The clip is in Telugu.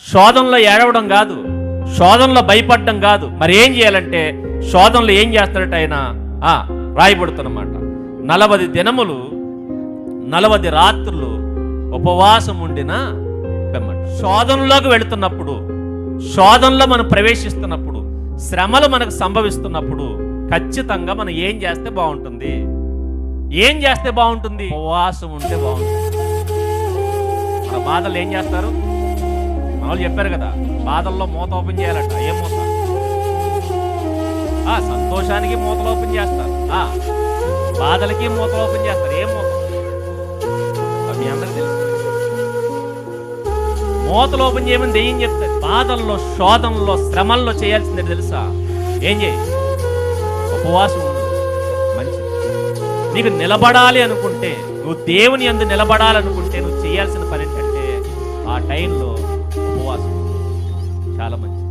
శోధనలో ఏడవడం కాదు, శోధనలో భయపడడం కాదు. మరి ఏం చేయాలంటే శోధనలో ఏం చేస్తాడట ఆయన రాయబడుతున్నమాట. 40 దినములు 40 రాత్రులు ఉపవాసం ఉండిన పిమ్మట శోధనలోకి వెళుతున్నప్పుడు, శోధనలో మనం ప్రవేశిస్తున్నప్పుడు, శ్రమలు మనకు సంభవిస్తున్నప్పుడు ఖచ్చితంగా మనం ఏం చేస్తే బాగుంటుంది? ఏం చేస్తే బాగుంటుంది? ఉపవాసం ఉంటే బాగుంటుంది. మన బాధలు ఏం చేస్తారు? మామూలు చెప్పారు కదా, బాధల్లో మూత ఓపెన్ చేయాలట. ఏ మూత? సంతోషానికి మూతలు ఓపెన్ చేస్తారు, బాధలకి మూతలు ఓపెన్ చేస్తారు. ఏ మూత? మీ అందరికి తెలుసు. మూతలు ఓపెన్ చేయమని దెయ్యం చెప్తారు. బాధల్లో, శోధనలో, శ్రమల్లో చేయాల్సిందే తెలుసా? ఏం చేయి? ఉపవాసం ఉండు. మంచిది. నీకు నిలబడాలి అనుకుంటే, నువ్వు దేవుని యందు నిలబడాలనుకుంటే నువ్వు చేయాల్సిన పని ఏంటంటే ఆ టైంలో ఉపవాసం చాలా మంచిది.